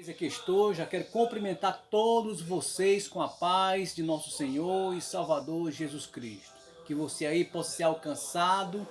Aqui estou, já quero cumprimentar todos vocês com a paz de nosso Senhor e Salvador Jesus Cristo. Que você aí possa ser alcançado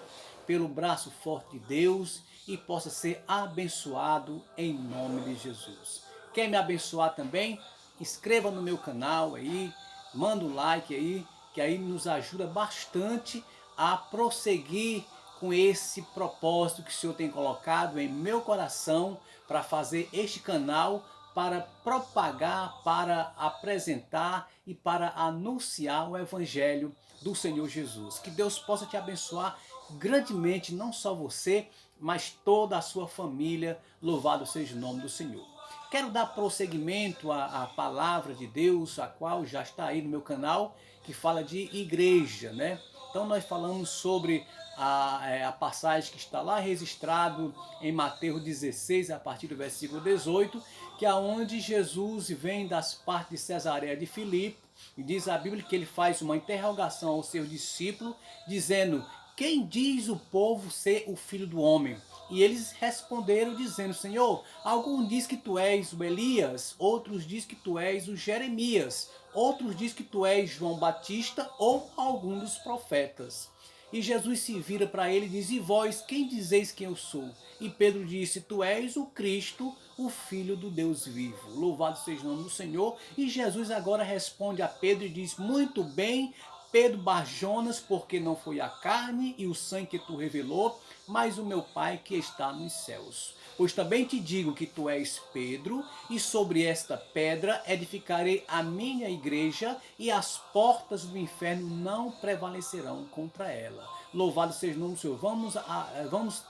pelo braço forte de Deus e possa ser abençoado em nome de Jesus. Quer me abençoar também? Inscreva no meu canal aí, manda um like aí, que aí nos ajuda bastante a prosseguir com esse propósito que o Senhor tem colocado em meu coração para fazer este canal, para propagar, para apresentar e para anunciar o Evangelho do Senhor Jesus. Que Deus possa te abençoar grandemente, não só você, mas toda a sua família. Louvado seja o nome do Senhor. Quero dar prosseguimento à palavra de Deus, a qual já está aí no meu canal, que fala de igreja, né? Então nós falamos sobre a passagem que está lá registrado em Mateus 16, a partir do versículo 18, que é onde Jesus vem das partes de Cesareia de Filipe, e diz a Bíblia que ele faz uma interrogação aos seus discípulos, dizendo: quem diz o povo ser o Filho do Homem? E eles responderam dizendo: Senhor, alguns diz que tu és o Elias, outros diz que tu és o Jeremias, outros diz que tu és João Batista ou algum dos profetas. E Jesus se vira para ele e diz: e vós, quem dizeis que eu sou? E Pedro disse: tu és o Cristo, o Filho do Deus vivo. Louvado seja o nome do Senhor. E Jesus agora responde a Pedro e diz: muito bem, Pedro Barjonas, porque não foi a carne e o sangue que tu revelou, mas o meu Pai que está nos céus. Pois também te digo que tu és Pedro, e sobre esta pedra edificarei a minha igreja, e as portas do inferno não prevalecerão contra ela. Louvado seja o nome do Senhor. Vamos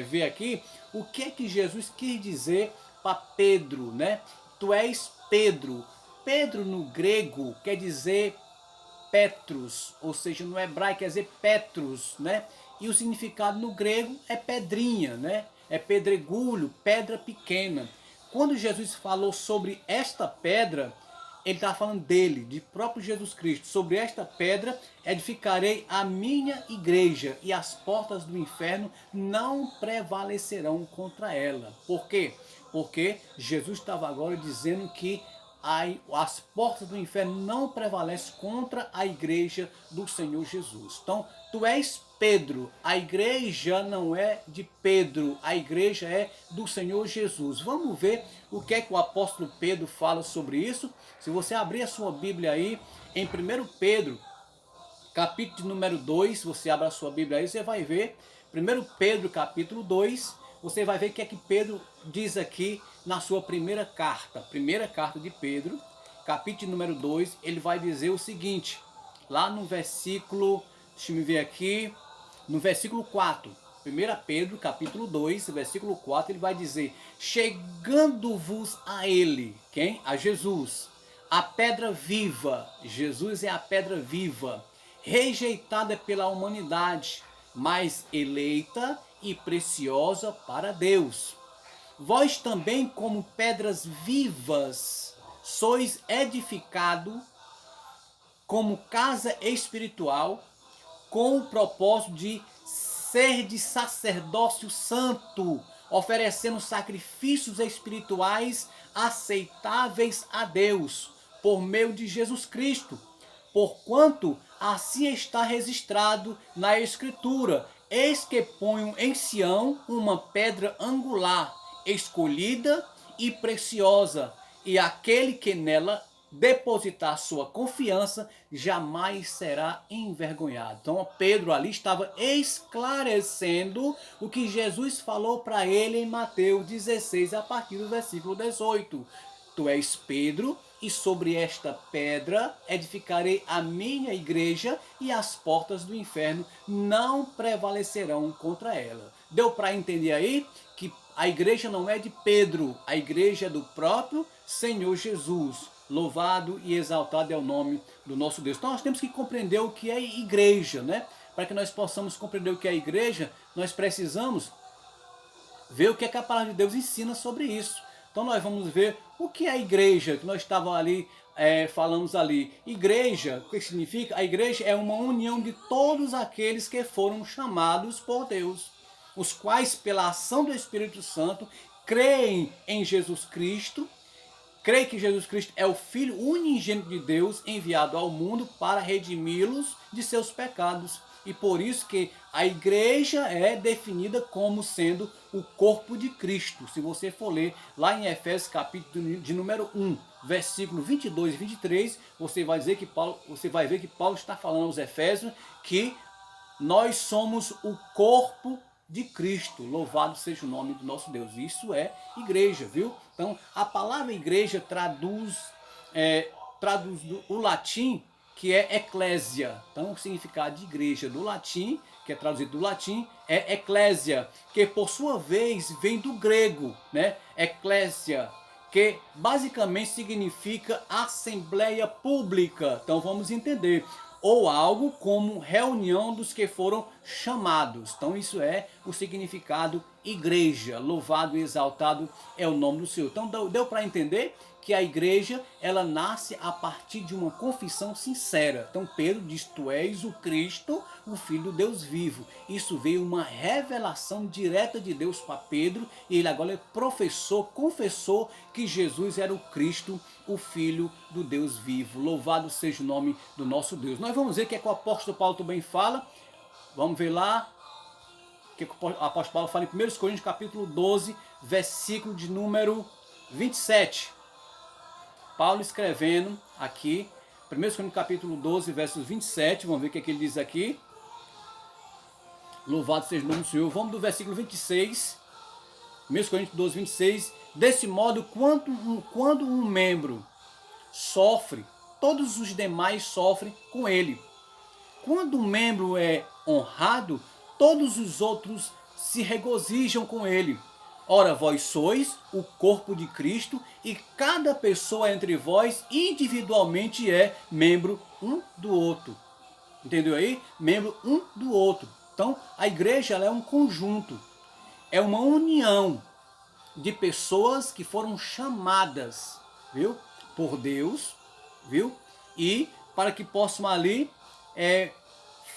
ver aqui o que Jesus quis dizer para Pedro, né? Tu és Pedro. Pedro no grego quer dizer Petros, ou seja, no hebraico quer dizer Petros, né? E o significado no grego é pedrinha, né? É pedregulho, pedra pequena. Quando Jesus falou sobre esta pedra, ele está falando dele, de próprio Jesus Cristo. Sobre esta pedra edificarei a minha igreja, e as portas do inferno não prevalecerão contra ela. Por quê? Porque Jesus estava agora dizendo que as portas do inferno não prevalecem contra a igreja do Senhor Jesus. Então, tu és Pedro, a igreja não é de Pedro, a igreja é do Senhor Jesus. Vamos ver o que é que o apóstolo Pedro fala sobre isso. Se você abrir a sua Bíblia aí, em 1 Pedro, capítulo número 2, você abre a sua Bíblia aí, você vai ver, 1 Pedro capítulo 2, você vai ver o que é que Pedro diz aqui na sua primeira carta de Pedro, capítulo número 2, ele vai dizer o seguinte, lá no versículo, deixa eu ver aqui, no versículo 4, 1 Pedro capítulo 2, versículo 4, ele vai dizer: chegando-vos a ele, quem? A Jesus, a pedra viva, Jesus é a pedra viva, rejeitada pela humanidade, mas eleita e preciosa para Deus. Vós também, como pedras vivas, sois edificado como casa espiritual, com o propósito de ser de sacerdócio santo, oferecendo sacrifícios espirituais aceitáveis a Deus, por meio de Jesus Cristo. Porquanto assim está registrado na Escritura: eis que ponho em Sião uma pedra angular, escolhida e preciosa, e aquele que nela depositar sua confiança jamais será envergonhado. Então Pedro ali estava esclarecendo o que Jesus falou para ele em Mateus 16, a partir do versículo 18. Tu és Pedro, e sobre esta pedra edificarei a minha igreja, e as portas do inferno não prevalecerão contra ela. Deu para entender aí que a igreja não é de Pedro, a igreja é do próprio Senhor Jesus. Louvado e exaltado é o nome do nosso Deus. Então nós temos que compreender o que é igreja, né? Para que nós possamos compreender o que é igreja, nós precisamos ver o que é que a palavra de Deus ensina sobre isso. Então nós vamos ver o que é a igreja, que nós estávamos ali, falamos ali. Igreja, o que significa? A igreja é uma união de todos aqueles que foram chamados por Deus, os quais pela ação do Espírito Santo creem em Jesus Cristo, creem que Jesus Cristo é o Filho unigênito de Deus enviado ao mundo para redimi-los de seus pecados. E por isso que a igreja é definida como sendo o corpo de Cristo. Se você for ler lá em Efésios capítulo de número 1, versículo 22 e 23, você vai ver que Paulo está falando aos Efésios que nós somos o corpo de Cristo. Louvado seja o nome do nosso Deus. Isso é igreja, viu? Então, a palavra igreja traduz o latim, que é eclésia. Então, o significado de igreja do latim, que é traduzido do latim, é eclésia, que por sua vez vem do grego, né? Eclésia, que basicamente significa assembleia pública. Então, vamos entender. Ou algo como reunião dos que foram chamados. Então isso é o significado igreja. Louvado e exaltado é o nome do Senhor. Então deu para entender que a igreja, ela nasce a partir de uma confissão sincera. Então Pedro diz: tu és o Cristo, o Filho do Deus vivo. Isso veio uma revelação direta de Deus para Pedro, e ele agora confessou que Jesus era o Cristo, o Filho do Deus vivo. Louvado seja o nome do nosso Deus. Nós vamos ver o que é que o apóstolo Paulo também fala. Vamos ver lá o que o apóstolo Paulo fala em 1 Coríntios capítulo 12, versículo de número 27. Paulo escrevendo aqui, 1 Coríntios capítulo 12, versos 27, vamos ver o que, é que ele diz aqui. Louvado seja o nome do Senhor. Vamos do versículo 26, 1 Coríntios 12, 26. Desse modo, quando um membro sofre, todos os demais sofrem com ele. Quando um membro é honrado, todos os outros se regozijam com ele. Ora, vós sois o corpo de Cristo e cada pessoa entre vós individualmente é membro um do outro. Entendeu aí? Membro um do outro. Então, a igreja, ela é um conjunto, é uma união de pessoas que foram chamadas, viu? Por Deus, viu? E para que possam ali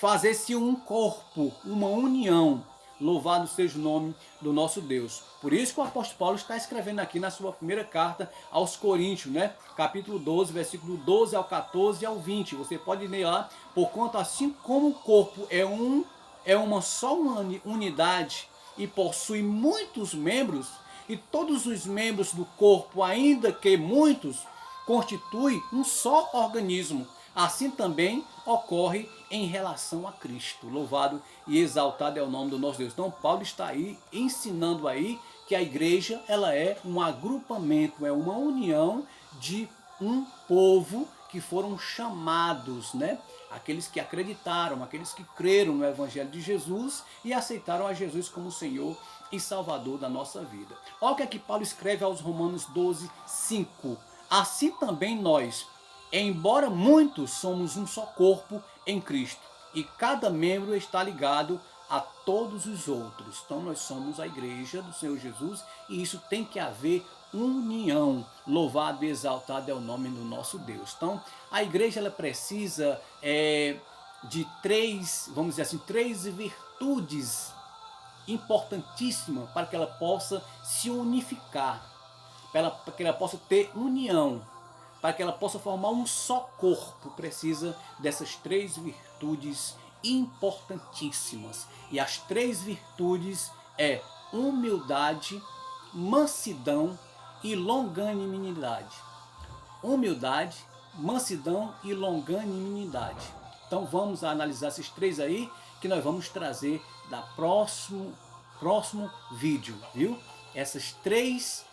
fazer-se um corpo, uma união. Louvado seja o nome do nosso Deus. Por isso que o apóstolo Paulo está escrevendo aqui na sua primeira carta aos Coríntios, né? Capítulo 12, versículo 12 ao 14 e ao 20. Você pode ler lá: porquanto assim como o corpo é uma só unidade e possui muitos membros, e todos os membros do corpo, ainda que muitos, constituem um só organismo. Assim também ocorre em relação a Cristo. Louvado e exaltado é o nome do nosso Deus. Então Paulo está aí ensinando aí que a igreja, ela é um agrupamento, é uma união de um povo que foram chamados, né? Aqueles que acreditaram, aqueles que creram no Evangelho de Jesus e aceitaram a Jesus como Senhor e Salvador da nossa vida. Olha o que é que Paulo escreve aos Romanos 12, 5. Assim também nós, embora muitos, somos um só corpo em Cristo, e cada membro está ligado a todos os outros. Então nós somos a igreja do Senhor Jesus, e isso tem que haver união. Louvado e exaltado é o nome do nosso Deus. Então a igreja, ela precisa de três, vamos dizer assim, três virtudes importantíssimas para que ela possa se unificar, para que ela possa ter união, para que ela possa formar um só corpo. Precisa dessas três virtudes importantíssimas. E as três virtudes é humildade, mansidão e longanimidade. Humildade, mansidão e longanimidade. Então vamos analisar esses três aí, que nós vamos trazer da próximo vídeo, viu? Essas três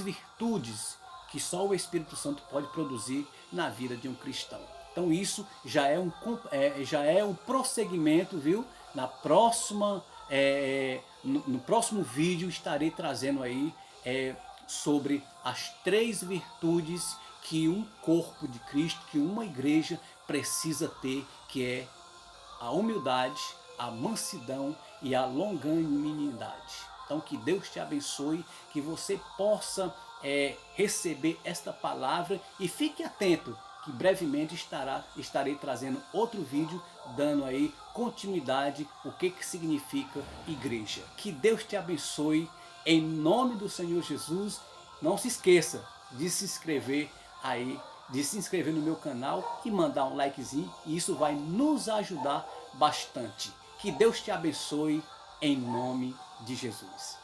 virtudes que só o Espírito Santo pode produzir na vida de um cristão. Então isso já é um prosseguimento, viu? No próximo vídeo estarei trazendo aí sobre as três virtudes que um corpo de Cristo, que uma igreja precisa ter, que é a humildade, a mansidão e a longanimidade. Então que Deus te abençoe, que você possa receber esta palavra, e fique atento que brevemente estarei trazendo outro vídeo dando aí continuidade o que significa igreja. Que Deus te abençoe Em nome do Senhor Jesus, não se esqueça de se inscrever aí, de se inscrever no meu canal e mandar um likezinho, e isso vai nos ajudar bastante. Que Deus te abençoe em nome de Jesus.